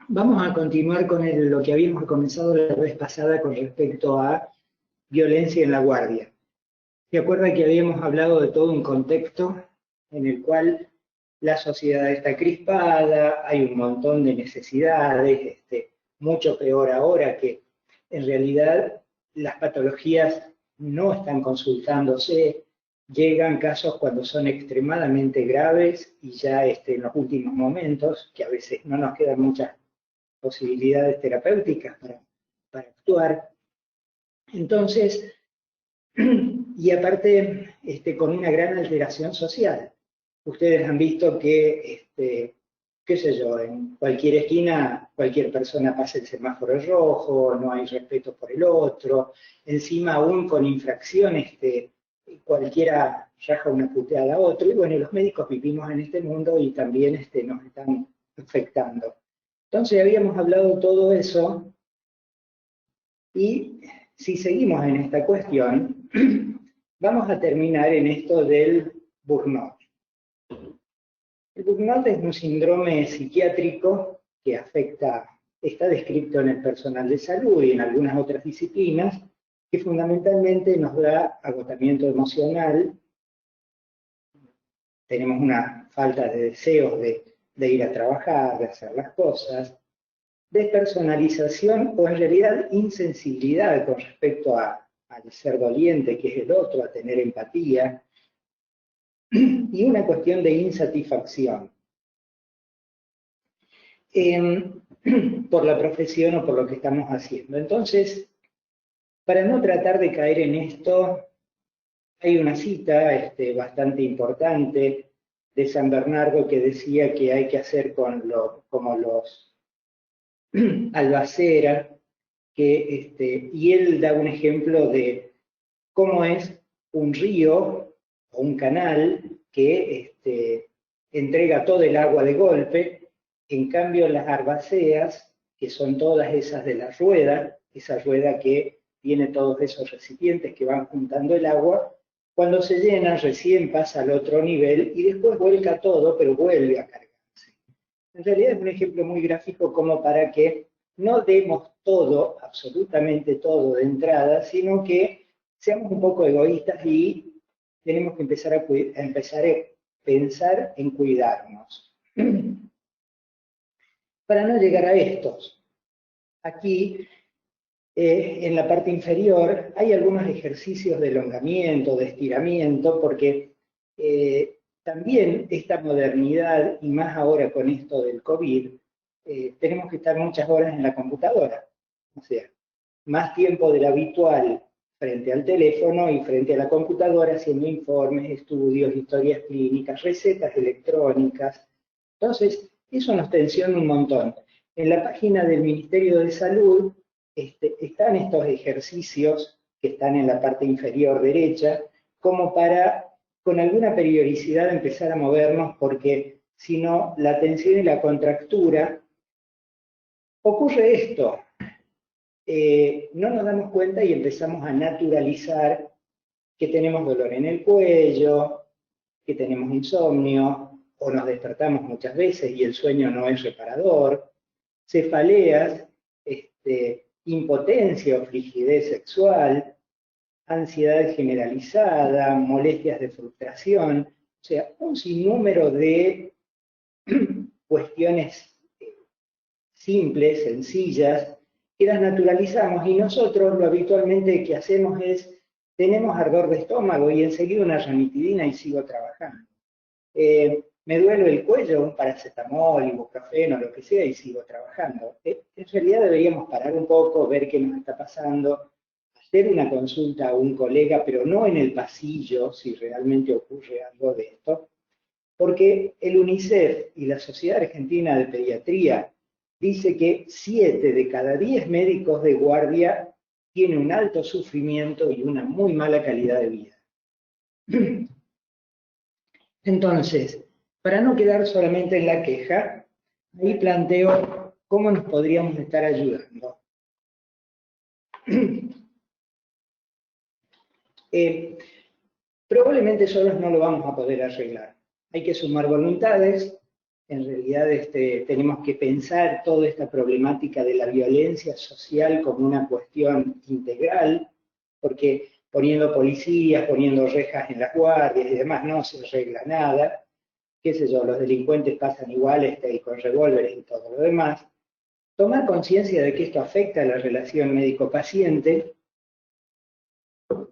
Vamos a continuar con lo que habíamos comenzado la vez pasada con respecto a violencia en la guardia. ¿Se acuerda que habíamos hablado de todo un contexto en el cual la sociedad está crispada, hay un montón de necesidades, mucho peor ahora que en realidad las patologías no están consultándose, llegan casos cuando son extremadamente graves y ya en los últimos momentos, que a veces no nos quedan muchas posibilidades terapéuticas para actuar. Entonces, y aparte con una gran alteración social. Ustedes han visto que, qué sé yo, en cualquier esquina cualquier persona pasa el semáforo rojo, no hay respeto por el otro, encima aún con infracciones, cualquiera raja una puteada a otro, y bueno, los médicos vivimos en este mundo y también nos están afectando. Entonces habíamos hablado de todo eso y si seguimos en esta cuestión, vamos a terminar en esto del burnout. El burnout es un síndrome psiquiátrico que afecta, está descrito en el personal de salud y en algunas otras disciplinas, que fundamentalmente nos da agotamiento emocional, tenemos una falta de deseos de ir a trabajar, de hacer las cosas, despersonalización o en realidad insensibilidad con respecto al ser doliente, que es el otro, a tener empatía, y una cuestión de insatisfacción por la profesión o por lo que estamos haciendo. Entonces, para no tratar de caer en esto, hay una cita bastante importante de San Bernardo que decía que hay que hacer como los Albacera, y él da un ejemplo de cómo es un río o un canal que entrega todo el agua de golpe, en cambio las arbaceas, que son todas esas de la rueda, esa rueda que tiene todos esos recipientes que van juntando el agua, cuando se llena recién pasa al otro nivel y después vuelca todo, pero vuelve a cargarse. En realidad es un ejemplo muy gráfico como para que no demos todo, absolutamente todo de entrada, sino que seamos un poco egoístas y tenemos que empezar a pensar en cuidarnos. Para no llegar a estos, aquí en la parte inferior hay algunos ejercicios de elongamiento, de estiramiento, porque también esta modernidad, y más ahora con esto del COVID, tenemos que estar muchas horas en la computadora. O sea, más tiempo del habitual frente al teléfono y frente a la computadora haciendo informes, estudios, historias clínicas, recetas electrónicas. Entonces, eso nos tensiona un montón. En la página del Ministerio de Salud están estos ejercicios que están en la parte inferior derecha, como para con alguna periodicidad empezar a movernos, porque si no, la tensión y la contractura, ocurre esto, no nos damos cuenta y empezamos a naturalizar que tenemos dolor en el cuello, que tenemos insomnio, o nos despertamos muchas veces y el sueño no es reparador, cefaleas, impotencia o frigidez sexual, ansiedad generalizada, molestias de frustración, o sea, un sinnúmero de cuestiones simples, sencillas, que las naturalizamos y nosotros lo habitualmente que hacemos es, tenemos ardor de estómago y enseguida una ranitidina y sigo trabajando. Me duele el cuello, un paracetamol, ibuprofeno, lo que sea, y sigo trabajando. En realidad deberíamos parar un poco, ver qué nos está pasando, hacer una consulta a un colega, pero no en el pasillo, si realmente ocurre algo de esto, porque el UNICEF y la Sociedad Argentina de Pediatría dice que 7 de cada 10 médicos de guardia tienen un alto sufrimiento y una muy mala calidad de vida. Entonces, para no quedar solamente en la queja, ahí planteo cómo nos podríamos estar ayudando. Probablemente solos no lo vamos a poder arreglar. Hay que sumar voluntades, En realidad tenemos que pensar toda esta problemática de la violencia social como una cuestión integral, porque poniendo policías, poniendo rejas en las guardias y demás no se arregla nada, qué sé yo, los delincuentes pasan igual y con revólveres y todo lo demás. Tomar conciencia de que esto afecta a la relación médico-paciente,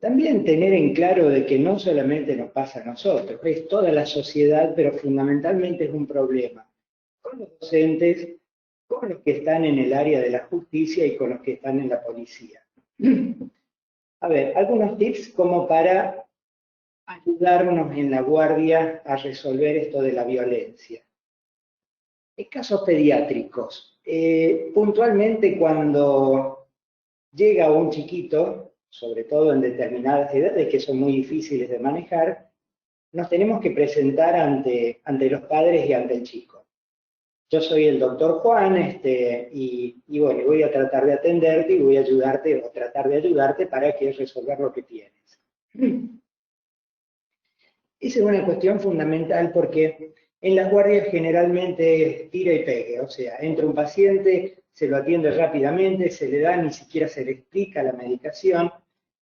también tener en claro de que no solamente nos pasa a nosotros, es toda la sociedad, pero fundamentalmente es un problema con los docentes, con los que están en el área de la justicia y con los que están en la policía. A ver, algunos tips como para ayudarnos en la guardia a resolver esto de la violencia. En casos pediátricos, puntualmente cuando llega un chiquito, sobre todo en determinadas edades que son muy difíciles de manejar, nos tenemos que presentar ante los padres y ante el chico. Yo soy el doctor Juan, y bueno, voy a tratar de atenderte y voy a ayudarte o tratar de ayudarte para que resolver lo que tienes. Esa es una cuestión fundamental porque en las guardias generalmente es tira y pegue, o sea, entra un paciente, se lo atiende rápidamente, se le da, ni siquiera se le explica la medicación.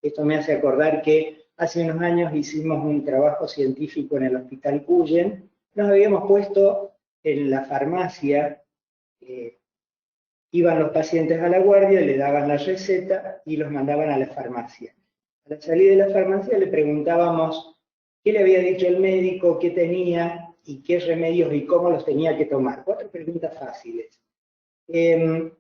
Esto me hace acordar que hace unos años hicimos un trabajo científico en el Hospital Cuyen, nos habíamos puesto en la farmacia, iban los pacientes a la guardia, le daban la receta y los mandaban a la farmacia. A la salida de la farmacia le preguntábamos qué le había dicho el médico, qué tenía y qué remedios y cómo los tenía que tomar. 4 preguntas fáciles. El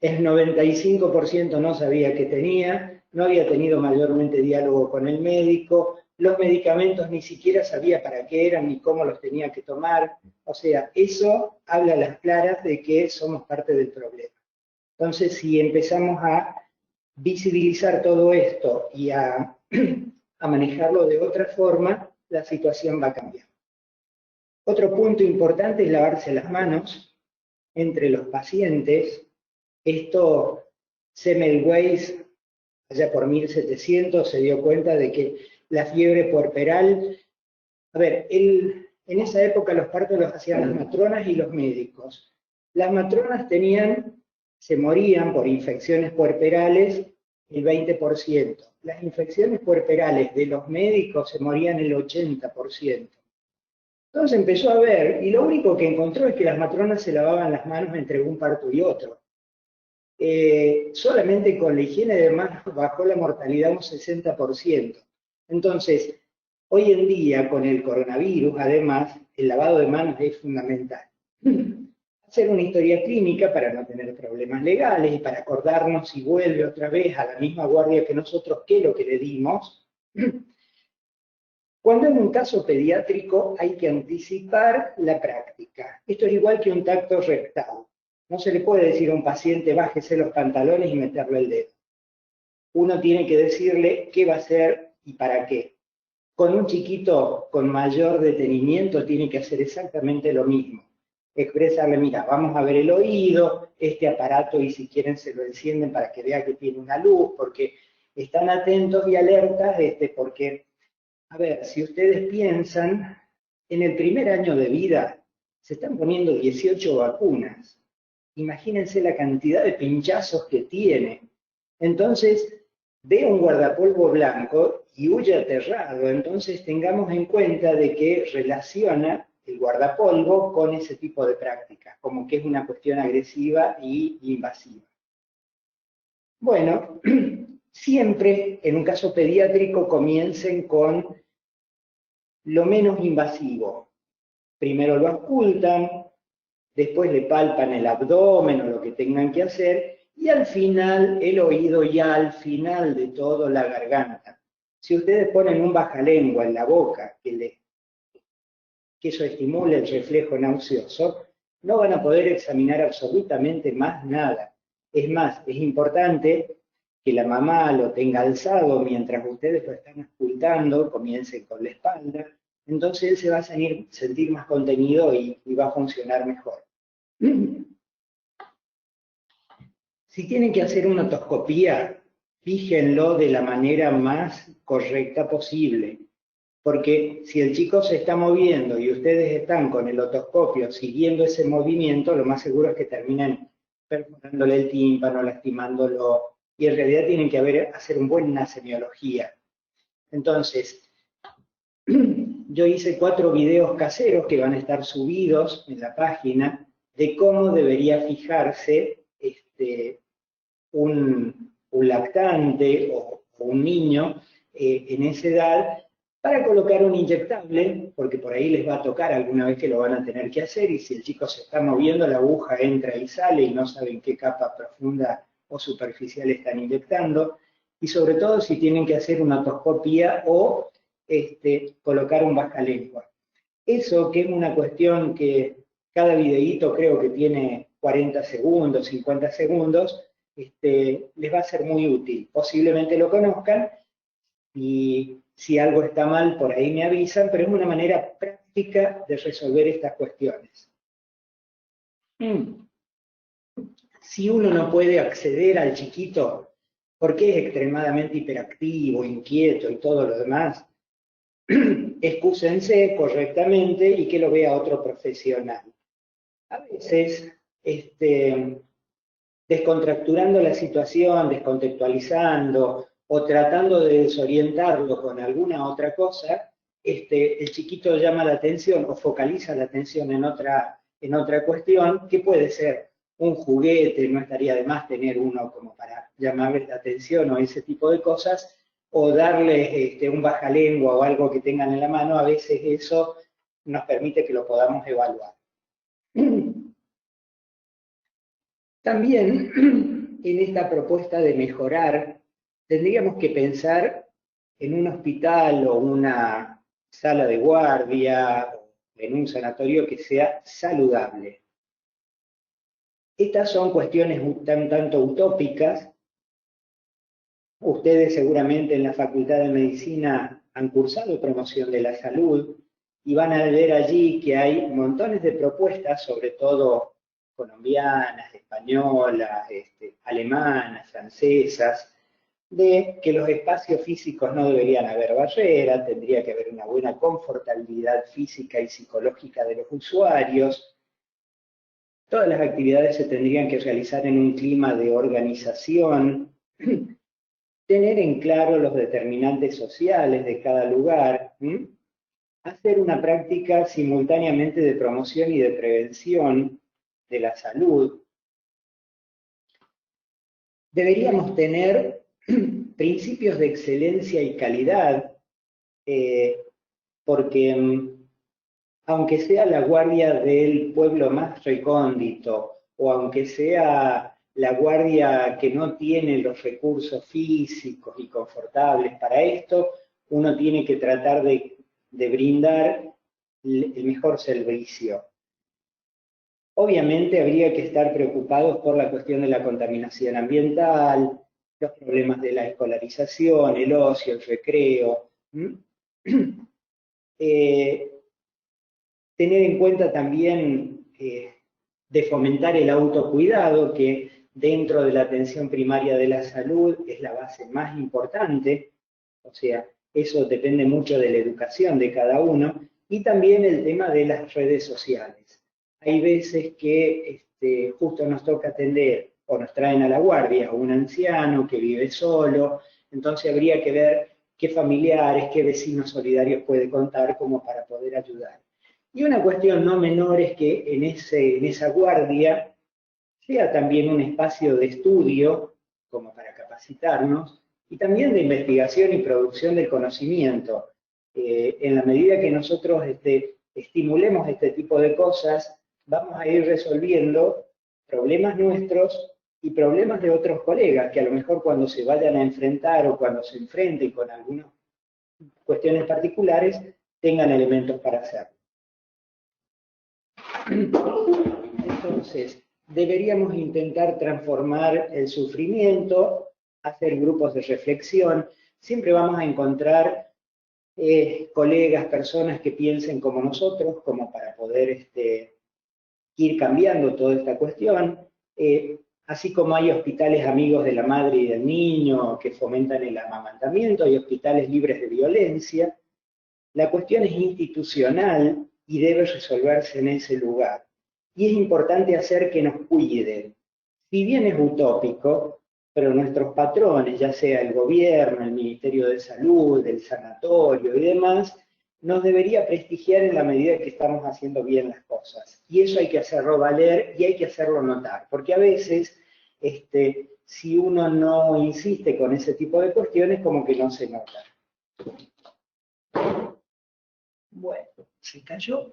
95% no sabía qué tenía, no había tenido mayormente diálogo con el médico, los medicamentos ni siquiera sabía para qué eran ni cómo los tenía que tomar. O sea, eso habla a las claras de que somos parte del problema. Entonces, si empezamos a visibilizar todo esto y a manejarlo de otra forma, la situación va a cambiar. Otro punto importante es lavarse las manos entre los pacientes. Esto, Semmelweis, allá por 1700, se dio cuenta de que la fiebre puerperal, a ver, en esa época los partos los hacían las matronas y los médicos. Las matronas se morían por infecciones puerperales el 20%. Las infecciones puerperales de los médicos se morían el 80%. Entonces empezó a ver, y lo único que encontró es que las matronas se lavaban las manos entre un parto y otro. Solamente con la higiene de manos bajó la mortalidad un 60%. Entonces, hoy en día, con el coronavirus, además, el lavado de manos es fundamental. Hacer una historia clínica para no tener problemas legales y para acordarnos si vuelve otra vez a la misma guardia que nosotros, qué es lo que le dimos. Cuando en un caso pediátrico hay que anticipar la práctica. Esto es igual que un tacto rectal. No se le puede decir a un paciente bájese los pantalones y meterle el dedo. Uno tiene que decirle qué va a hacer y para qué. Con un chiquito con mayor detenimiento tiene que hacer exactamente lo mismo. Expresarle, mira, vamos a ver el oído, este aparato y si quieren se lo encienden para que vea que tiene una luz, porque están atentos y alertas, porque, a ver, si ustedes piensan, en el primer año de vida se están poniendo 18 vacunas. Imagínense la cantidad de pinchazos que tiene. Entonces, ve un guardapolvo blanco y huye aterrado. Entonces, tengamos en cuenta de que relaciona el guardapolvo con ese tipo de prácticas, como que es una cuestión agresiva y invasiva. Bueno, siempre en un caso pediátrico comiencen con lo menos invasivo. Primero lo ocultan, después le palpan el abdomen o lo que tengan que hacer, y al final el oído y al final de todo la garganta. Si ustedes ponen un bajalengua en la boca que eso estimule el reflejo nauseoso, no van a poder examinar absolutamente más nada. Es más, es importante que la mamá lo tenga alzado mientras ustedes lo están ocultando, comiencen con la espalda, entonces él se va a sentir más contenido y va a funcionar mejor. Si tienen que hacer una otoscopía, fíjenlo de la manera más correcta posible. Porque si el chico se está moviendo y ustedes están con el otoscopio siguiendo ese movimiento, lo más seguro es que terminen perforándole el tímpano, lastimándolo, y en realidad tienen que hacer una buena semiología. Entonces, yo hice 4 videos caseros que van a estar subidos en la página de cómo debería fijarse un lactante o un niño en esa edad para colocar un inyectable, porque por ahí les va a tocar alguna vez que lo van a tener que hacer, y si el chico se está moviendo, la aguja entra y sale y no saben qué capa profunda o superficial están inyectando, y sobre todo si tienen que hacer una otoscopía o colocar un bajalengua. Eso que es una cuestión que cada videíto creo que tiene 40 segundos, 50 segundos, les va a ser muy útil. Posiblemente lo conozcan y si algo está mal por ahí me avisan, pero es una manera práctica de resolver estas cuestiones. Si uno no puede acceder al chiquito porque es extremadamente hiperactivo, inquieto y todo lo demás, excúsense correctamente y que lo vea otro profesional. A veces, descontracturando la situación, descontextualizando o tratando de desorientarlo con alguna otra cosa, el chiquito llama la atención o focaliza la atención en otra cuestión, que puede ser un juguete, no estaría de más tener uno como para llamarle la atención o ese tipo de cosas, o darle un bajalengua o algo que tengan en la mano, a veces eso nos permite que lo podamos evaluar. También en esta propuesta de mejorar, tendríamos que pensar en un hospital o una sala de guardia, en un sanatorio que sea saludable. Estas son cuestiones un tanto utópicas. Ustedes seguramente en la Facultad de Medicina han cursado promoción de la salud y van a ver allí que hay montones de propuestas, sobre todo colombianas, españolas, alemanas, francesas, de que los espacios físicos no deberían haber barrera, tendría que haber una buena confortabilidad física y psicológica de los usuarios. Todas las actividades se tendrían que realizar en un clima de organización, tener en claro los determinantes sociales de cada lugar, hacer una práctica simultáneamente de promoción y de prevención de la salud. Deberíamos tener principios de excelencia y calidad, porque aunque sea la guardia del pueblo más recóndito, o aunque sea la guardia que no tiene los recursos físicos y confortables para esto, uno tiene que tratar de brindar el mejor servicio. Obviamente habría que estar preocupados por la cuestión de la contaminación ambiental, los problemas de la escolarización, el ocio, el recreo. Tener en cuenta también de fomentar el autocuidado, que dentro de la atención primaria de la salud es la base más importante, o sea, eso depende mucho de la educación de cada uno, y también el tema de las redes sociales. Hay veces que justo nos toca atender o nos traen a la guardia a un anciano que vive solo, entonces habría que ver qué familiares, qué vecinos solidarios puede contar como para poder ayudar. Y una cuestión no menor es que en esa guardia sea también un espacio de estudio, como para capacitarnos, y también de investigación y producción del conocimiento. En la medida que nosotros estimulemos este tipo de cosas, vamos a ir resolviendo problemas nuestros y problemas de otros colegas, que a lo mejor cuando se vayan a enfrentar o cuando se enfrenten con algunas cuestiones particulares, tengan elementos para hacerlo. Entonces, deberíamos intentar transformar el sufrimiento, hacer grupos de reflexión. Siempre vamos a encontrar colegas, personas que piensen como nosotros, como para poder ir cambiando toda esta cuestión. Así como hay hospitales amigos de la madre y del niño que fomentan el amamantamiento, hay hospitales libres de violencia. La cuestión es institucional y debe resolverse en ese lugar. Y es importante hacer que nos cuiden. Si bien es utópico, pero nuestros patrones, ya sea el gobierno, el Ministerio de Salud, el sanatorio y demás, nos debería prestigiar en la medida que estamos haciendo bien las cosas. Y eso hay que hacerlo valer y hay que hacerlo notar, porque a veces, si uno no insiste con ese tipo de cuestiones, como que no se nota. Bueno, se cayó.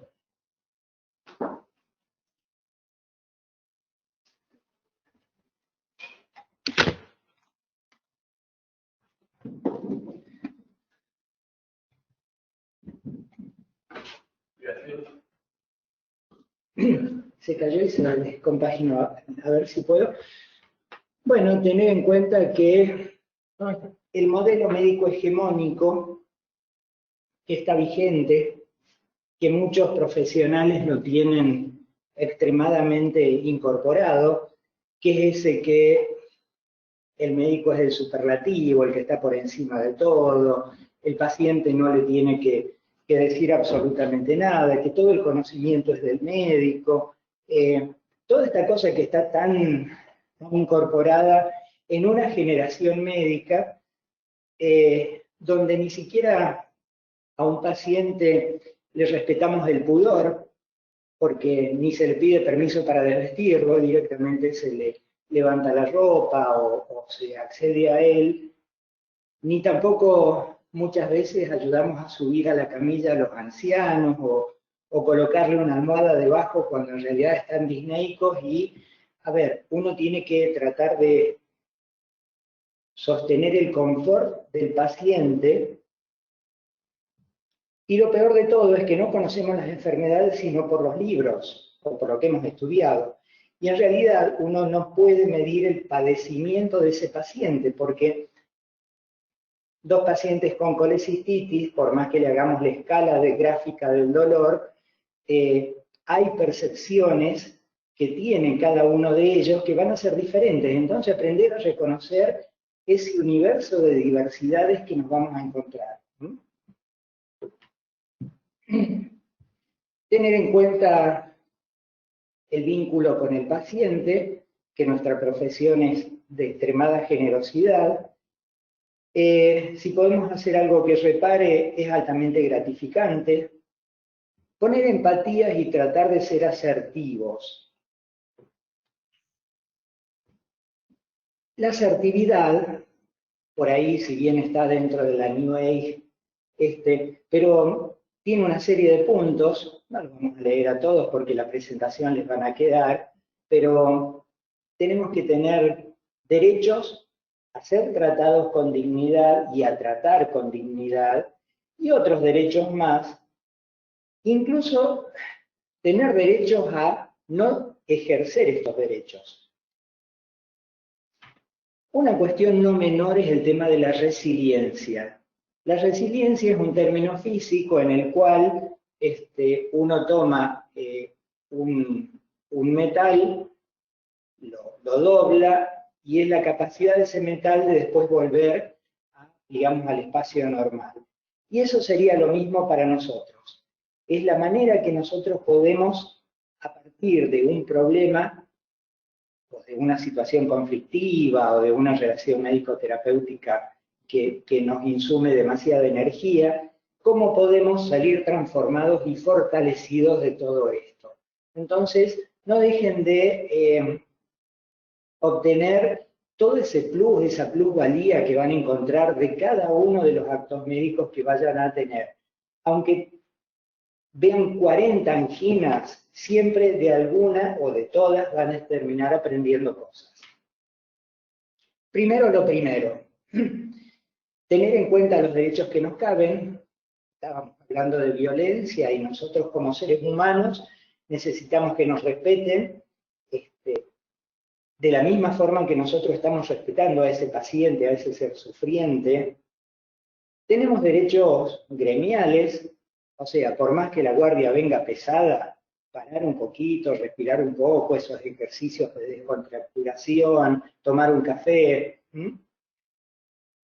Se cayó y se descompaginó. A ver si puedo. Bueno, tener en cuenta que el modelo médico hegemónico que está vigente, que muchos profesionales lo tienen extremadamente incorporado, que es ese que el médico es el superlativo, el que está por encima de todo, el paciente no le tiene que decir absolutamente nada, que todo el conocimiento es del médico, toda esta cosa que está tan incorporada en una generación médica donde ni siquiera a un paciente le respetamos el pudor, porque ni se le pide permiso para desvestirlo, directamente se le levanta la ropa o se accede a él, ni tampoco muchas veces ayudamos a subir a la camilla a los ancianos o colocarle una almohada debajo cuando en realidad están disneicos y, a ver, uno tiene que tratar de sostener el confort del paciente y lo peor de todo es que no conocemos las enfermedades sino por los libros o por lo que hemos estudiado. Y en realidad uno no puede medir el padecimiento de ese paciente porque dos pacientes con colecistitis, por más que le hagamos la escala de gráfica del dolor, hay percepciones que tienen cada uno de ellos que van a ser diferentes. Entonces aprender a reconocer ese universo de diversidades que nos vamos a encontrar. Tener en cuenta el vínculo con el paciente, que nuestra profesión es de extremada generosidad. Si podemos hacer algo que repare, es altamente gratificante. Poner empatías y tratar de ser asertivos. La asertividad, por ahí, si bien está dentro de la New Age, pero tiene una serie de puntos, no los vamos a leer a todos porque la presentación les van a quedar, pero tenemos que tener derechos a ser tratados con dignidad y a tratar con dignidad, y otros derechos más, incluso tener derechos a no ejercer estos derechos. Una cuestión no menor es el tema de la resiliencia. La resiliencia es un término físico en el cual uno toma un metal, lo dobla, y es la capacidad de ese metal de después volver, digamos, al espacio normal. Y eso sería lo mismo para nosotros. Es la manera que nosotros podemos, a partir de un problema, o de una situación conflictiva, o de una relación médico-terapéutica que nos insume demasiada energía, cómo podemos salir transformados y fortalecidos de todo esto. Entonces, no dejen de obtener todo ese plus, esa plusvalía que van a encontrar de cada uno de los actos médicos que vayan a tener. Aunque vean 40 anginas, siempre de alguna o de todas van a terminar aprendiendo cosas. Primero lo primero, tener en cuenta los derechos que nos caben. Estábamos hablando de violencia y nosotros como seres humanos necesitamos que nos respeten de la misma forma que nosotros estamos respetando a ese paciente, a ese ser sufriente. Tenemos derechos gremiales, o sea, por más que la guardia venga pesada, parar un poquito, respirar un poco, esos ejercicios de descontracturación, tomar un café.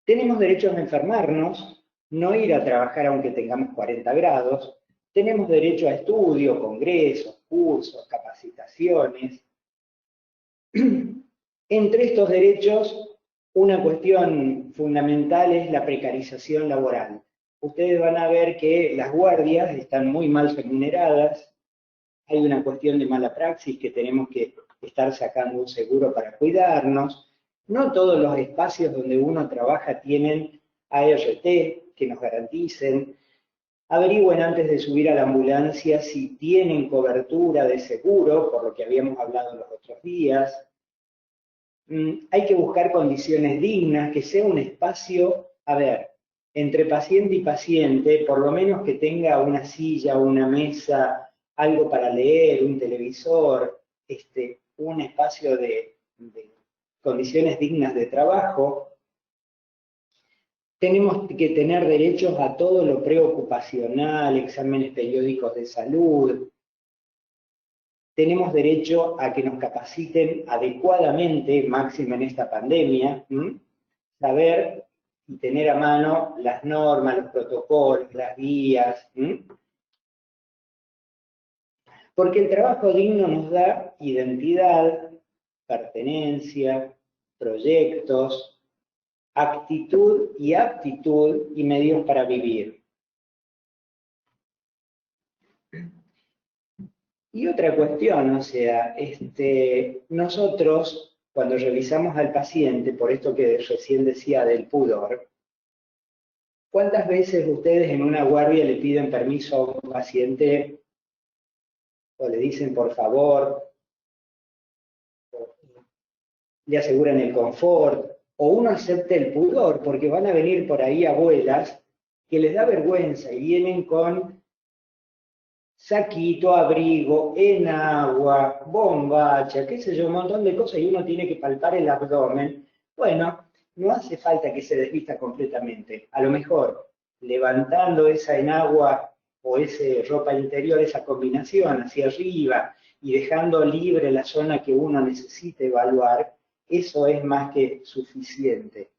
Tenemos derechos a enfermarnos, no ir a trabajar aunque tengamos 40 grados, tenemos derecho a estudio, congresos, cursos, capacitaciones. Entre estos derechos, una cuestión fundamental es la precarización laboral. Ustedes van a ver que las guardias están muy mal remuneradas, hay una cuestión de mala praxis que tenemos que estar sacando un seguro para cuidarnos. No todos los espacios donde uno trabaja tienen ART que nos garanticen. Averigüen antes de subir a la ambulancia si tienen cobertura de seguro, por lo que habíamos hablado los otros días. Hay que buscar condiciones dignas, que sea un espacio, a ver, entre paciente y paciente, por lo menos que tenga una silla, una mesa, algo para leer, un televisor, un espacio de condiciones dignas de trabajo. Tenemos que tener derechos a todo lo preocupacional, exámenes periódicos de salud. Tenemos derecho a que nos capaciten adecuadamente, máxima en esta pandemia, saber y tener a mano las normas, los protocolos, las guías. Porque el trabajo digno nos da identidad, pertenencia, proyectos, actitud y aptitud y medios para vivir. Y otra cuestión, o sea, nosotros cuando revisamos al paciente, por esto que recién decía del pudor, ¿cuántas veces ustedes en una guardia le piden permiso a un paciente o le dicen por favor, o le aseguran el confort, o uno acepta el pudor porque van a venir por ahí abuelas que les da vergüenza y vienen con saquito, abrigo, enagua, bombacha, qué sé yo, un montón de cosas y uno tiene que palpar el abdomen? Bueno, no hace falta que se desvista completamente. A lo mejor levantando esa enagua o esa ropa interior, esa combinación hacia arriba y dejando libre la zona que uno necesite evaluar, eso es más que suficiente.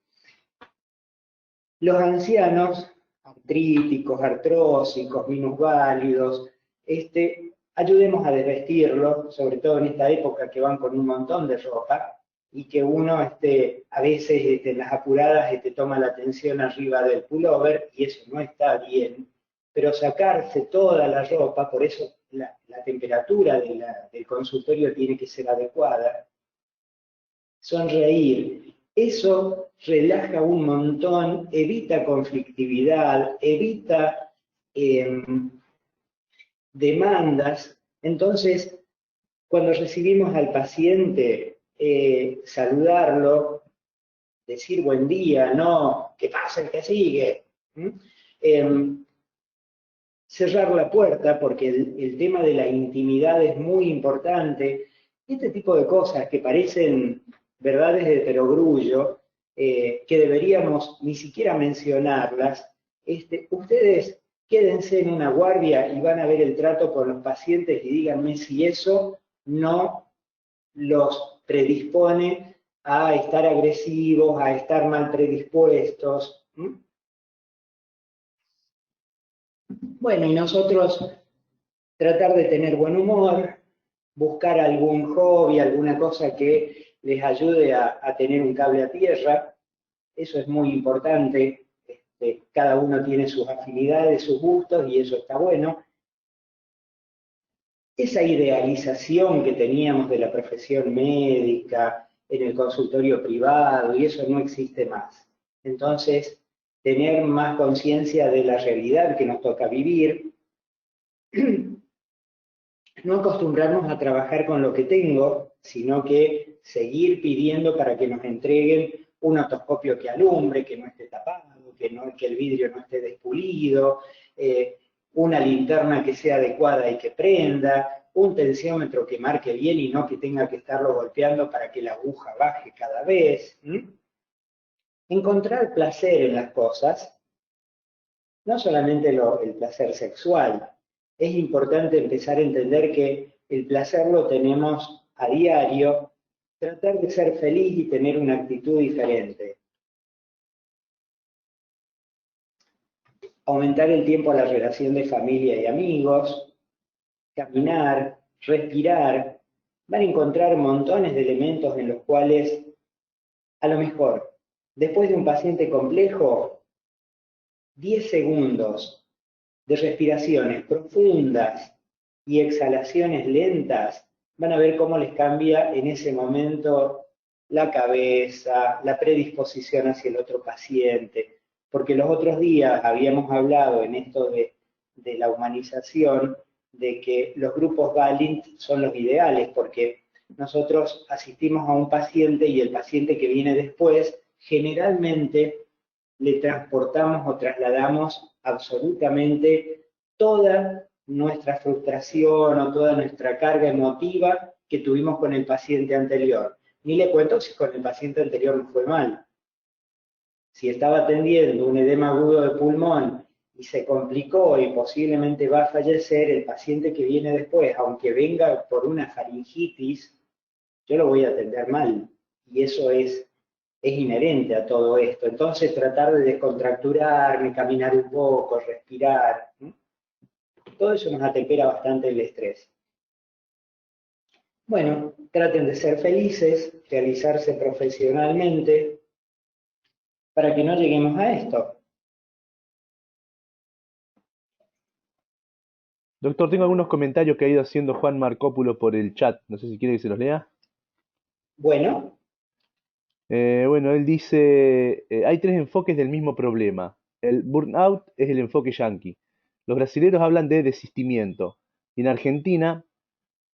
Los ancianos, artríticos, artrósicos, minusválidos, ayudemos a desvestirlo, sobre todo en esta época que van con un montón de ropa y que uno a veces en las apuradas toma la atención arriba del pullover y eso no está bien, pero sacarse toda la ropa, por eso la temperatura del consultorio tiene que ser adecuada, sonreír. Eso relaja un montón, evita conflictividad, evita demandas. Entonces, cuando recibimos al paciente, saludarlo, decir buen día, no, que pasa el que sigue. Cerrar la puerta, porque el tema de la intimidad es muy importante. Este tipo de cosas que parecen verdades de perogrullo, que deberíamos ni siquiera mencionarlas, ustedes quédense en una guardia y van a ver el trato con los pacientes y díganme si eso no los predispone a estar agresivos, a estar mal predispuestos. Bueno, y nosotros tratar de tener buen humor, buscar algún hobby, alguna cosa que les ayude a tener un cable a tierra, eso es muy importante. Cada uno tiene sus afinidades, sus gustos y eso está bueno. Esa idealización que teníamos de la profesión médica en el consultorio privado y eso no existe más. Entonces, tener más conciencia de la realidad que nos toca vivir, no acostumbrarnos a trabajar con lo que tengo, sino que seguir pidiendo para que nos entreguen un otoscopio que alumbre, que no esté tapado, que el vidrio no esté despulido, una linterna que sea adecuada y que prenda, un tensiómetro que marque bien y no que tenga que estarlo golpeando para que la aguja baje cada vez. Encontrar placer en las cosas, no solamente el placer sexual. Es importante empezar a entender que el placer lo tenemos a diario, tratar de ser feliz y tener una actitud diferente. aumentar el tiempo a la relación de familia y amigos, caminar, respirar. Van a encontrar montones de elementos en los cuales, a lo mejor, después de un paciente complejo, 10 segundos de respiraciones profundas y exhalaciones lentas, van a ver cómo les cambia en ese momento la cabeza, la predisposición hacia el otro paciente. Porque los otros días habíamos hablado en esto de la humanización, de que los grupos Galint son los ideales, porque nosotros asistimos a un paciente y el paciente que viene después, generalmente le transportamos o trasladamos absolutamente toda nuestra frustración o toda nuestra carga emotiva que tuvimos con el paciente anterior. Ni le cuento si con el paciente anterior no fue mal. Si estaba atendiendo un edema agudo de pulmón y se complicó y posiblemente va a fallecer, el paciente que viene después, aunque venga por una faringitis, yo lo voy a atender mal. Y eso es inherente a todo esto. Entonces tratar de descontracturarme, caminar un poco, respirar, ¿no? Todo eso nos atempera bastante el estrés. Bueno, traten de ser felices, realizarse profesionalmente, para que no lleguemos a esto. Doctor, tengo algunos comentarios que ha ido haciendo Juan Marcópulo por el chat. No sé si quiere que se los lea. Bueno, Bueno, él dice, hay tres enfoques del mismo problema. El burnout es el enfoque yanqui. Los brasileños hablan de desistimiento. Y en Argentina,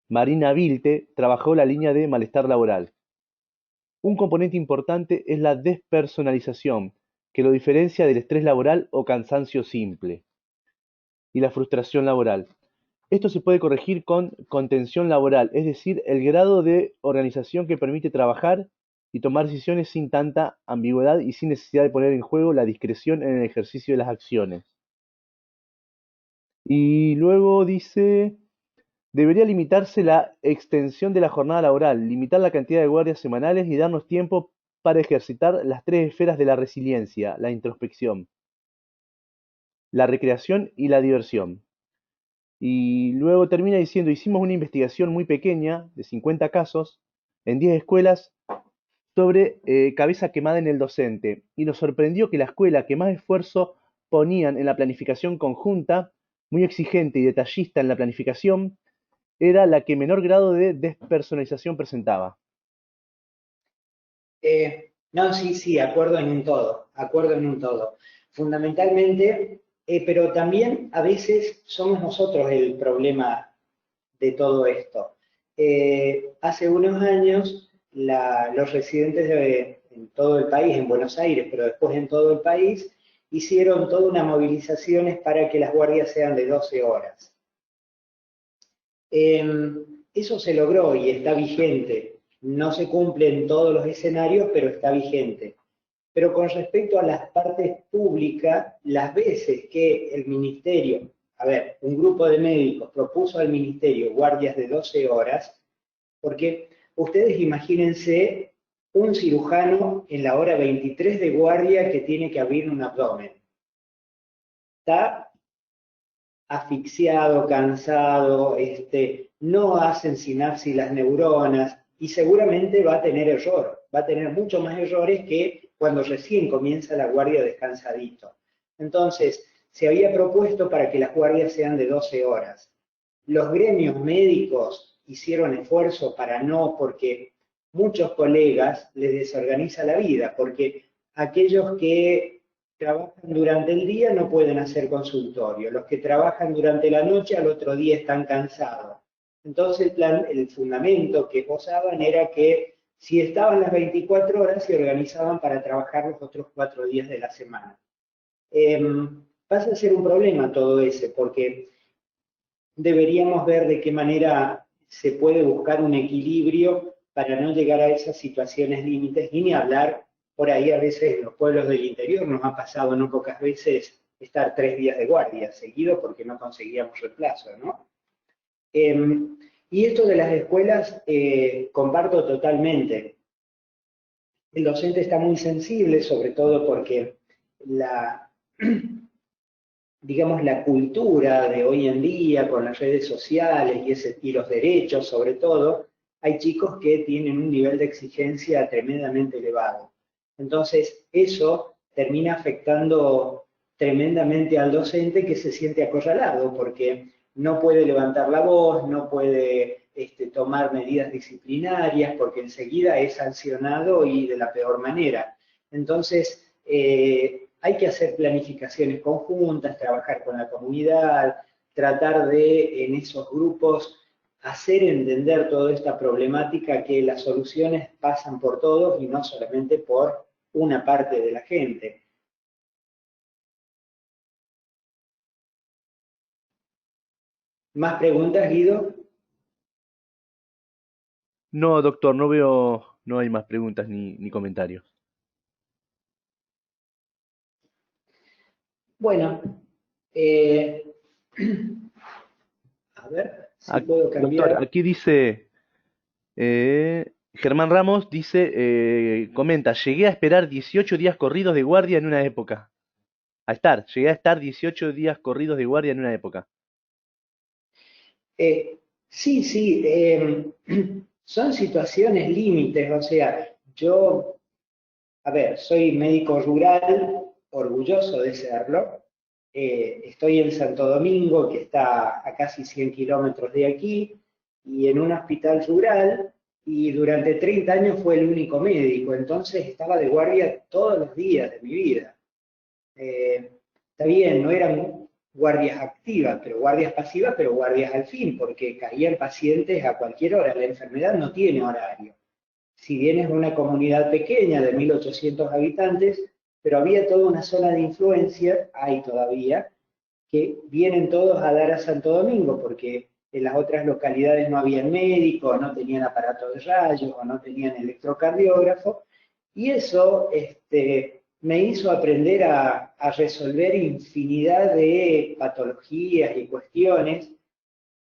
Marina Vilte trabajó la línea de malestar laboral. Un componente importante es la despersonalización, que lo diferencia del estrés laboral o cansancio simple, y la frustración laboral. Esto se puede corregir con contención laboral, es decir, el grado de organización que permite trabajar y tomar decisiones sin tanta ambigüedad y sin necesidad de poner en juego la discreción en el ejercicio de las acciones. Y luego dice, debería limitarse la extensión de la jornada laboral, limitar la cantidad de guardias semanales y darnos tiempo para ejercitar las tres esferas de la resiliencia, la introspección, la recreación y la diversión. Y luego termina diciendo, hicimos una investigación muy pequeña, de 50 casos, en 10 escuelas, sobre cabeza quemada en el docente. Y nos sorprendió que la escuela que más esfuerzo ponían en la planificación conjunta, muy exigente y detallista en la planificación, era la que menor grado de despersonalización presentaba. no, sí, sí, acuerdo en un todo, acuerdo en un todo. Fundamentalmente, pero también a veces somos nosotros el problema de todo esto. Hace unos años, los residentes en todo el país, en Buenos Aires, pero después en todo el país, hicieron toda una movilizaciones para que las guardias sean de 12 horas. Eso se logró y está vigente. No se cumple en todos los escenarios, pero está vigente. Pero con respecto a las partes públicas, las veces que el ministerio, a ver, un grupo de médicos propuso al ministerio guardias de 12 horas, porque ustedes imagínense un cirujano en la hora 23 de guardia que tiene que abrir un abdomen. Está asfixiado, cansado, no hacen sinapsis las neuronas y seguramente va a tener error, va a tener mucho más errores que cuando recién comienza la guardia descansadito. Entonces, se había propuesto para que las guardias sean de 12 horas. Los gremios médicos hicieron esfuerzo para no, porque muchos colegas les desorganiza la vida, porque aquellos que trabajan durante el día no pueden hacer consultorio. Los que trabajan durante la noche al otro día están cansados. Entonces el fundamento que posaban era que si estaban las 24 horas se organizaban para trabajar los otros 4 días de la semana. Pasa a ser un problema todo ese, porque deberíamos ver de qué manera se puede buscar un equilibrio para no llegar a esas situaciones límites, y ni hablar por ahí a veces en los pueblos del interior nos ha pasado no pocas veces estar 3 días de guardia seguido porque no conseguíamos reemplazo, ¿no? Y esto de las escuelas, comparto totalmente. El docente está muy sensible, sobre todo porque la, digamos, la cultura de hoy en día con las redes sociales y los derechos sobre todo, hay chicos que tienen un nivel de exigencia tremendamente elevado. Entonces, eso termina afectando tremendamente al docente que se siente acorralado porque no puede levantar la voz, no puede tomar medidas disciplinarias porque enseguida es sancionado y de la peor manera. Entonces, hay que hacer planificaciones conjuntas, trabajar con la comunidad, tratar de en esos grupos hacer entender toda esta problemática que las soluciones pasan por todos y no solamente por una parte de la gente. ¿Más preguntas, Guido? No, doctor, no veo, no hay más preguntas ni comentarios. Bueno, eh, a ver si puedo Doctor, cambiar. aquí dice, Germán Ramos dice, comenta, llegué a esperar 18 días corridos de guardia en una época. Llegué a estar 18 días corridos de guardia en una época. Sí, sí, son situaciones límites, o sea, yo, a ver, soy médico rural, orgulloso de serlo. Estoy en Santo Domingo, que está a casi 100 kilómetros de aquí, y en un hospital rural, y durante 30 años fue el único médico, entonces estaba de guardia todos los días de mi vida. Eh, Está bien, no eran guardias activas, pero guardias pasivas, pero guardias al fin, porque caían pacientes a cualquier hora. La enfermedad no tiene horario. Si bien es una comunidad pequeña de 1.800 habitantes, pero había toda una zona de influencia, hay todavía, que vienen todos a dar a Santo Domingo, porque en las otras localidades no habían médicos, no tenían aparato de rayos o no tenían electrocardiógrafo, y eso me hizo aprender a resolver infinidad de patologías y cuestiones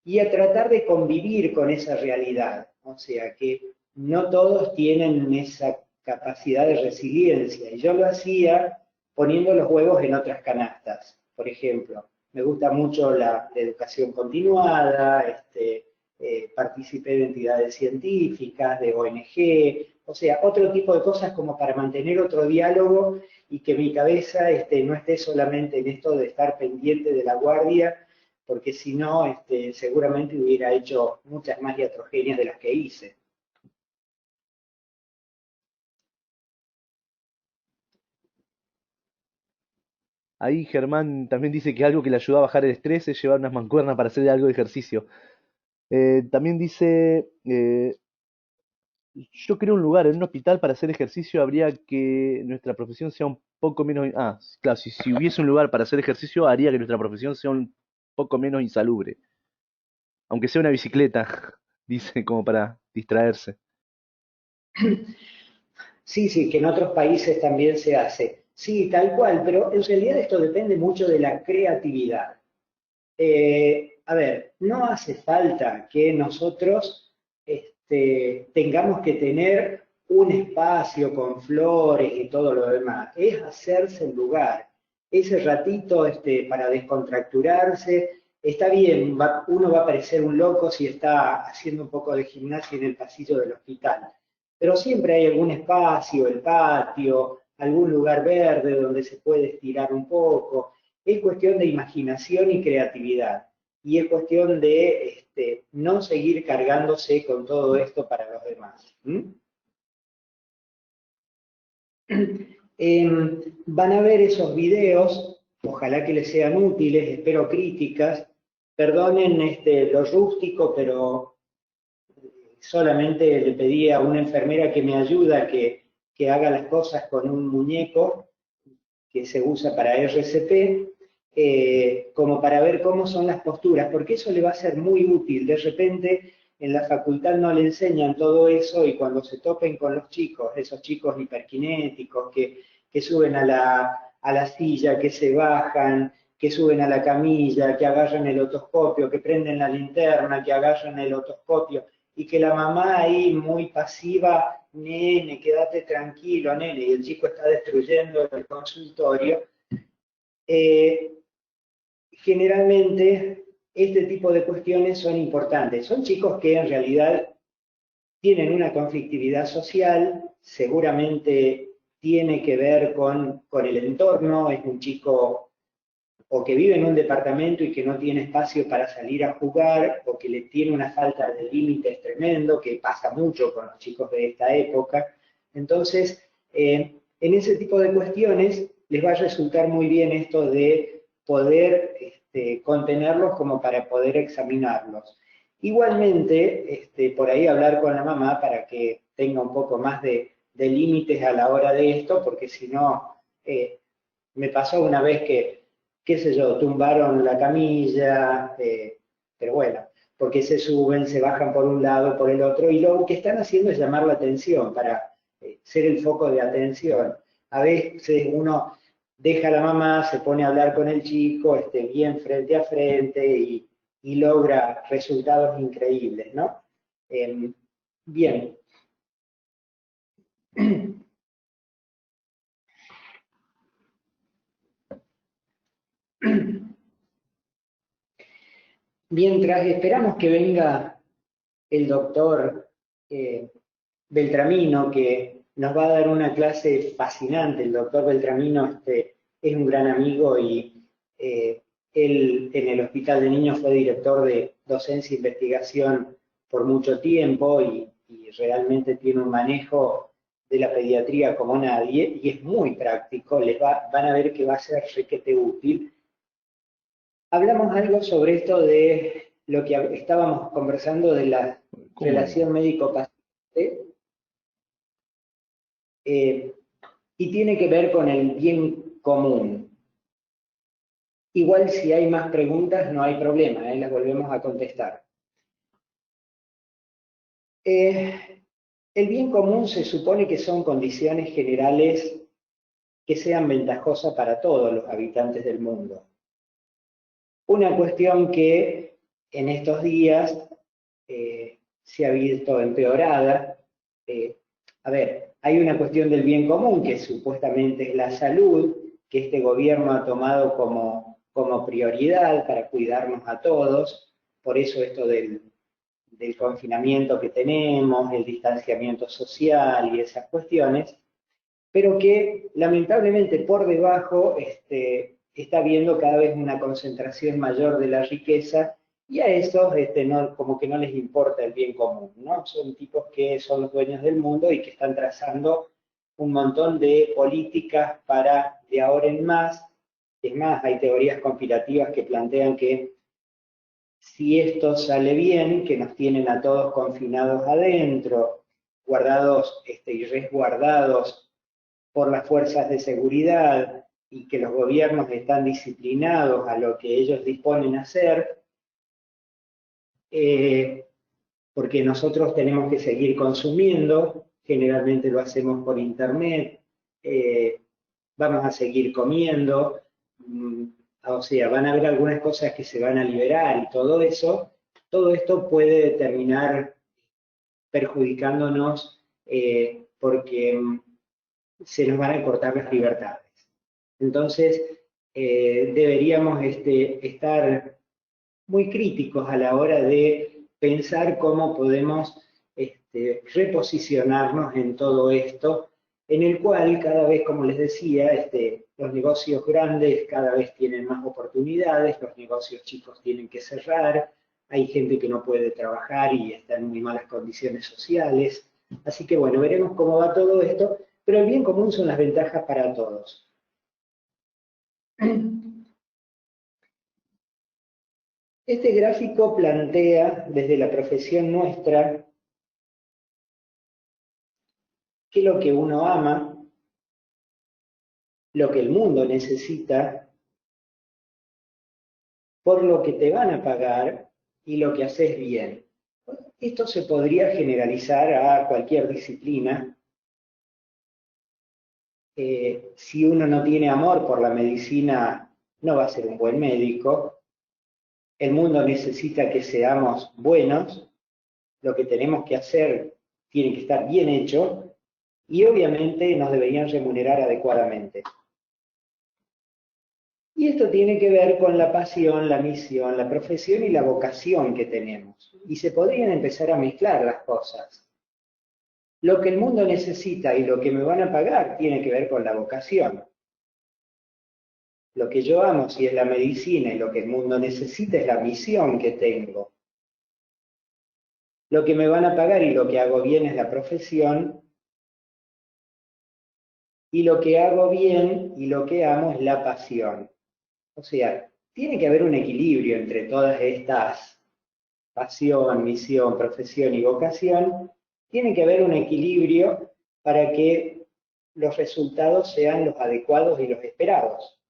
y a tratar de convivir con esa realidad. O sea que no todos tienen esa capacidad de resiliencia. Y yo lo hacía poniendo los huevos en otras canastas. Por ejemplo, me gusta mucho la educación continuada, participé de entidades científicas, de ONG, o sea, otro tipo de cosas como para mantener otro diálogo y que mi cabeza no esté solamente en esto de estar pendiente de la guardia, porque si no, seguramente hubiera hecho muchas más iatrogenias de las que hice. Ahí Germán también dice que algo que le ayudó a bajar el estrés es llevar unas mancuernas para hacer algo de ejercicio. También dice, yo creo un lugar en un hospital para hacer ejercicio, habría que nuestra profesión sea un poco menos... Ah, claro, si hubiese un lugar para hacer ejercicio, haría que nuestra profesión sea un poco menos insalubre. Aunque sea una bicicleta, dice, como para distraerse. Sí, sí, que en otros países también se hace. Sí, tal cual, pero en realidad esto depende mucho de la creatividad. A ver, no hace falta que nosotros tengamos que tener un espacio con flores y todo lo demás. Es hacerse el lugar. Ese ratito para descontracturarse, está bien, uno va a parecer un loco si está haciendo un poco de gimnasia en el pasillo del hospital, pero siempre hay algún espacio, el patio, algún lugar verde donde se puede estirar un poco. Es cuestión de imaginación y creatividad. Y es cuestión de no seguir cargándose con todo esto para los demás. Van a ver esos videos, ojalá que les sean útiles, espero críticas. Perdonen lo rústico, pero solamente le pedí a una enfermera que me ayuda que haga las cosas con un muñeco que se usa para RCP, como para ver cómo son las posturas, porque eso le va a ser muy útil. De repente en la facultad no le enseñan todo eso y cuando se topen con los chicos, esos chicos hiperkinéticos que suben a la silla, que se bajan, que suben a la camilla, que agarran el otoscopio, que prenden la linterna, que agarran el otoscopio, y que la mamá ahí muy pasiva, nene, quédate tranquilo, nene, y el chico está destruyendo el consultorio. generalmente este tipo de cuestiones son importantes. Son chicos que en realidad tienen una conflictividad social, seguramente tiene que ver con el entorno, es un chico o que vive en un departamento y que no tiene espacio para salir a jugar, o que le tiene una falta de límites tremendo, que pasa mucho con los chicos de esta época. Entonces, en ese tipo de cuestiones les va a resultar muy bien esto de poder contenerlos como para poder examinarlos. Igualmente, por ahí hablar con la mamá para que tenga un poco más de límites a la hora de esto, porque si no, me pasó una vez que, qué sé yo, tumbaron la camilla, pero bueno, porque se suben, se bajan por un lado, por el otro, y lo que están haciendo es llamar la atención para ser el foco de atención. A veces uno deja a la mamá, se pone a hablar con el chico, bien frente a frente y logra resultados increíbles, ¿no? Bien. Mientras esperamos que venga el doctor Beltramino, que nos va a dar una clase fascinante. El doctor Beltramino es un gran amigo y él en el Hospital de Niños fue director de docencia e investigación por mucho tiempo y realmente tiene un manejo de la pediatría como nadie y es muy práctico. Van a ver que va a ser requete útil. Hablamos algo sobre esto de lo que estábamos conversando de la relación médico-paciente, y tiene que ver con el bien común. Igual si hay más preguntas no hay problema, las volvemos a contestar. El bien común se supone que son condiciones generales que sean ventajosas para todos los habitantes del mundo. Una cuestión que en estos días se ha visto empeorada. A ver, hay una cuestión del bien común que supuestamente es la salud, que este gobierno ha tomado como prioridad para cuidarnos a todos. Por eso esto del confinamiento que tenemos, el distanciamiento social y esas cuestiones, pero que lamentablemente por debajo está habiendo cada vez una concentración mayor de la riqueza y a esos no, como que no les importa el bien común, ¿no? Son tipos que son los dueños del mundo y que están trazando un montón de políticas para de ahora en más. Es más, hay teorías conspirativas que plantean que si esto sale bien, que nos tienen a todos confinados adentro, guardados y resguardados por las fuerzas de seguridad y que los gobiernos están disciplinados a lo que ellos disponen a hacer, porque nosotros tenemos que seguir consumiendo, generalmente lo hacemos por internet, vamos a seguir comiendo, o sea, van a haber algunas cosas que se van a liberar y todo eso, todo esto puede terminar perjudicándonos porque se nos van a cortar las libertades. Entonces, deberíamos estar muy críticos a la hora de pensar cómo podemos reposicionarnos en todo esto, en el cual cada vez, como les decía, los negocios grandes cada vez tienen más oportunidades, los negocios chicos tienen que cerrar, hay gente que no puede trabajar y está en muy malas condiciones sociales. Así que bueno, veremos cómo va todo esto, pero el bien común son las ventajas para todos. Este gráfico plantea desde la profesión nuestra que lo que uno ama, lo que el mundo necesita, por lo que te van a pagar y lo que haces bien. Esto se podría generalizar a cualquier disciplina. Si uno no tiene amor por la medicina, no va a ser un buen médico. El mundo necesita que seamos buenos. Lo que tenemos que hacer tiene que estar bien hecho y obviamente nos deberían remunerar adecuadamente. Y esto tiene que ver con la pasión, la misión, la profesión y la vocación que tenemos. Y se podrían empezar a mezclar las cosas. Lo que el mundo necesita y lo que me van a pagar tiene que ver con la vocación. Lo que yo amo, si es la medicina, y lo que el mundo necesita es la misión que tengo. Lo que me van a pagar y lo que hago bien es la profesión, y lo que hago bien y lo que amo es la pasión. O sea, tiene que haber un equilibrio entre todas estas, pasión, misión, profesión y vocación, tiene que haber un equilibrio para que los resultados sean los adecuados y los esperados.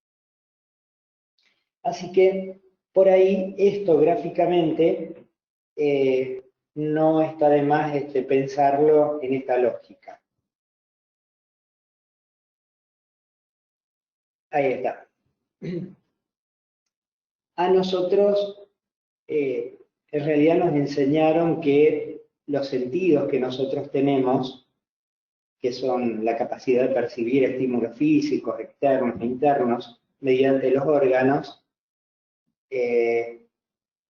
Así que por ahí esto gráficamente no está de más pensarlo en esta lógica. Ahí está. A nosotros en realidad nos enseñaron que los sentidos que nosotros tenemos, que son la capacidad de percibir estímulos físicos, externos e internos, mediante los órganos,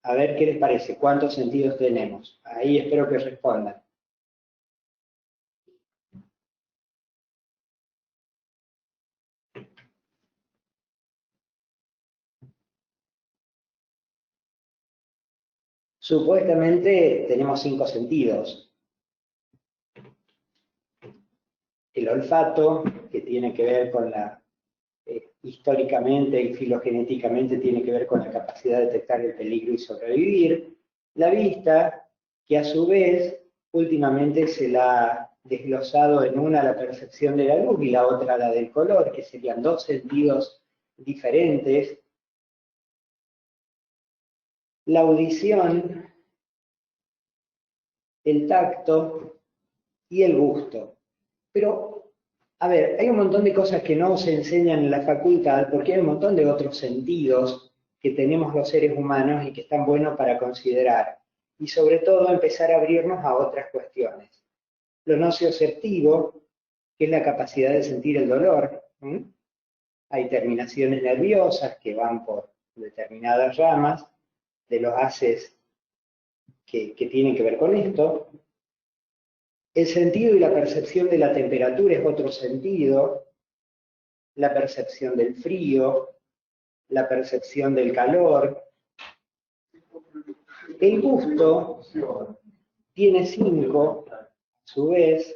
a ver qué les parece, cuántos sentidos tenemos. Ahí espero que respondan. Supuestamente tenemos 5 sentidos. El olfato, que tiene que ver con la, históricamente y filogenéticamente tiene que ver con la capacidad de detectar el peligro y sobrevivir. La vista, que a su vez últimamente se la ha desglosado en una la percepción de la luz y la otra la del color, que serían 2 sentidos diferentes. La audición, el tacto y el gusto. Pero, a ver, hay un montón de cosas que no se enseñan en la facultad porque hay un montón de otros sentidos que tenemos los seres humanos y que están buenos para considerar. Y sobre todo empezar a abrirnos a otras cuestiones. Lo nocioceptivo, que es la capacidad de sentir el dolor. Hay terminaciones nerviosas que van por determinadas ramas de los haces que tienen que ver con esto. El sentido y la percepción de la temperatura es otro sentido, la percepción del frío, la percepción del calor. El gusto tiene 5, a su vez,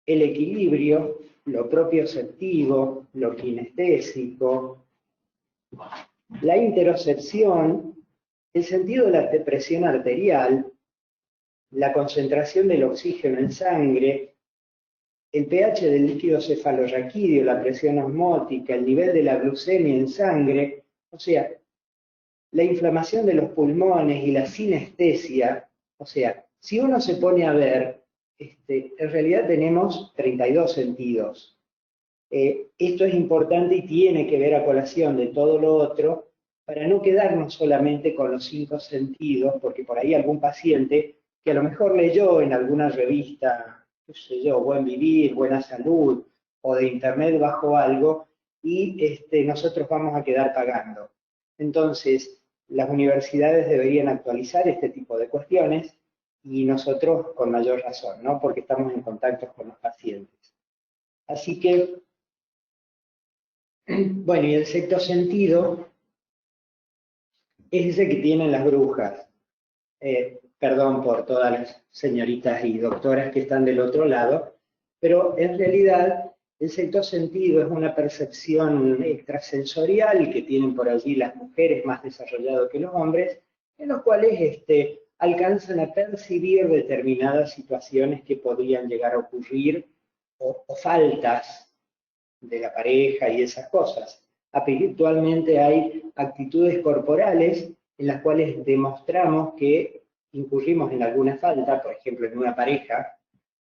el equilibrio, lo propioceptivo, lo kinestésico, la interocepción, el sentido de la presión arterial, la concentración del oxígeno en sangre, el pH del líquido cefalorraquídeo, la presión osmótica, el nivel de la glucemia en sangre, o sea, la inflamación de los pulmones y la sinestesia, o sea, si uno se pone a ver, en realidad tenemos 32 sentidos. Esto es importante y tiene que ver a colación de todo lo otro, para no quedarnos solamente con los 5 sentidos, porque por ahí algún paciente que a lo mejor leyó en alguna revista, qué sé yo, Buen Vivir, Buena Salud, o de internet bajó algo, y nosotros vamos a quedar pagando. Entonces, las universidades deberían actualizar este tipo de cuestiones, y nosotros con mayor razón, ¿no? Porque estamos en contacto con los pacientes. Así que, bueno, y el sexto sentido es ese que tienen las brujas. Perdón por todas las señoritas y doctoras que están del otro lado, pero en realidad el sexto sentido es una percepción extrasensorial que tienen por allí las mujeres más desarrollado que los hombres, en los cuales alcanzan a percibir determinadas situaciones que podrían llegar a ocurrir o faltas de la pareja y esas cosas. Espiritualmente hay actitudes corporales en las cuales demostramos que incurrimos en alguna falta, por ejemplo, en una pareja,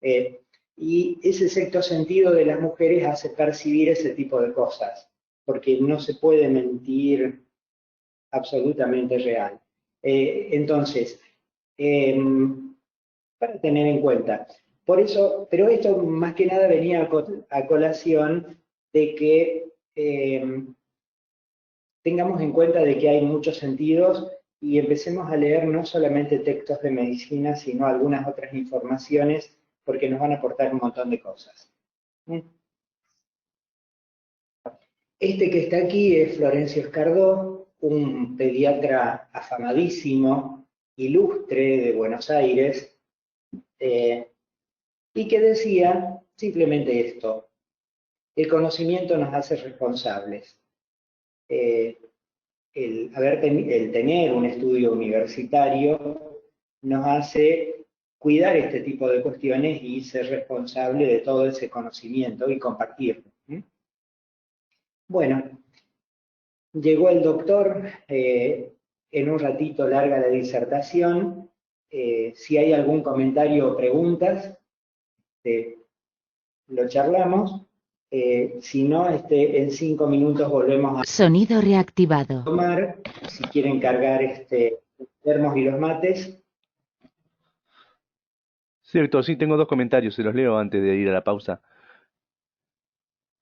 y ese sexto sentido de las mujeres hace percibir ese tipo de cosas, porque no se puede mentir absolutamente real. Entonces, para tener en cuenta. Por eso, pero esto más que nada venía a colación de que tengamos en cuenta de que hay muchos sentidos y empecemos a leer no solamente textos de medicina, sino algunas otras informaciones, porque nos van a aportar un montón de cosas. Este que está aquí es Florencio Escardó, un pediatra afamadísimo, ilustre de Buenos Aires, y que decía simplemente esto: el conocimiento nos hace responsables. El tener un estudio universitario nos hace cuidar este tipo de cuestiones y ser responsable de todo ese conocimiento y compartirlo. Bueno, llegó el doctor, en un ratito larga la disertación. Si hay algún comentario o preguntas, lo charlamos. Si no, en 5 minutos volvemos a Sonido reactivado. tomar. Si quieren cargar los termos y los mates. Sí, doctor, sí, tengo dos comentarios, se los leo antes de ir a la pausa.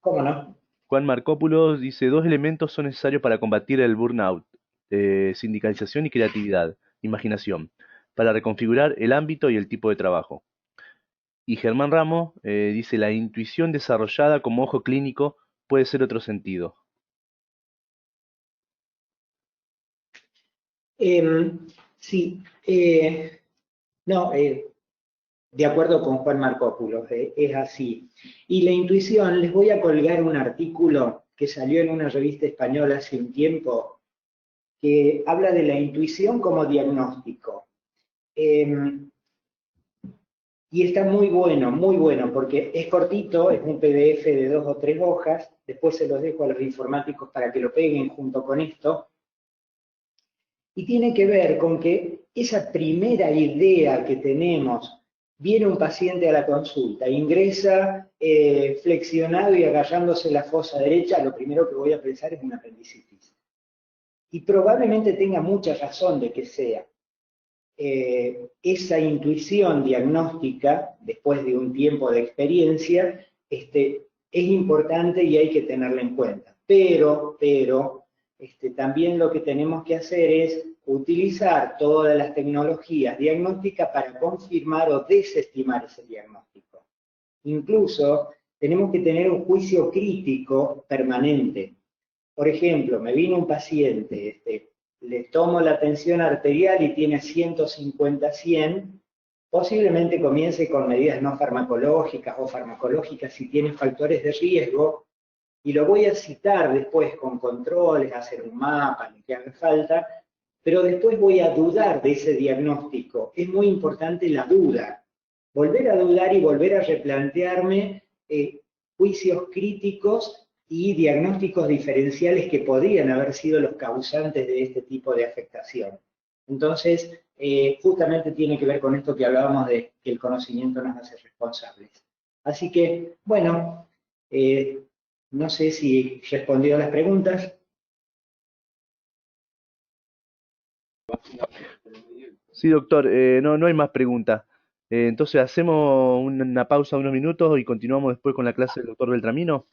¿Cómo no? Juan Marcópulos dice, dos elementos son necesarios para combatir el burnout, sindicalización y creatividad, imaginación, para reconfigurar el ámbito y el tipo de trabajo. Y Germán Ramos dice, la intuición desarrollada como ojo clínico puede ser otro sentido. Sí, no, de acuerdo con Juan Marcópulos, es así. Y la intuición, les voy a colgar un artículo que salió en una revista española hace un tiempo, que habla de la intuición como diagnóstico. Y está muy bueno, porque es cortito, es un PDF de 2 o 3 hojas, después se los dejo a los informáticos para que lo peguen junto con esto, y tiene que ver con que esa primera idea que tenemos: viene un paciente a la consulta, ingresa flexionado y agarrándose la fosa derecha, lo primero que voy a pensar es una apendicitis. Y probablemente tenga mucha razón de que sea. Esa intuición diagnóstica, después de un tiempo de experiencia, es importante y hay que tenerla en cuenta. Pero, también lo que tenemos que hacer es utilizar todas las tecnologías diagnósticas para confirmar o desestimar ese diagnóstico. Incluso tenemos que tener un juicio crítico permanente. Por ejemplo, me vino un paciente, le tomo la tensión arterial y tiene 150/100, posiblemente comience con medidas no farmacológicas o farmacológicas si tiene factores de riesgo, y lo voy a citar después con controles, hacer un mapa, lo que haga falta, pero después voy a dudar de ese diagnóstico. Es muy importante la duda, volver a dudar y volver a replantearme juicios críticos y diagnósticos diferenciales que podrían haber sido los causantes de este tipo de afectación. Entonces, justamente tiene que ver con esto que hablábamos de que el conocimiento nos hace responsables. Así que, bueno, no sé si respondió a las preguntas. Sí, doctor, no hay más preguntas. Entonces, ¿hacemos una pausa de unos minutos y continuamos después con la clase del doctor Beltramino?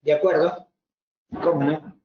¿De acuerdo? ¿Cómo no?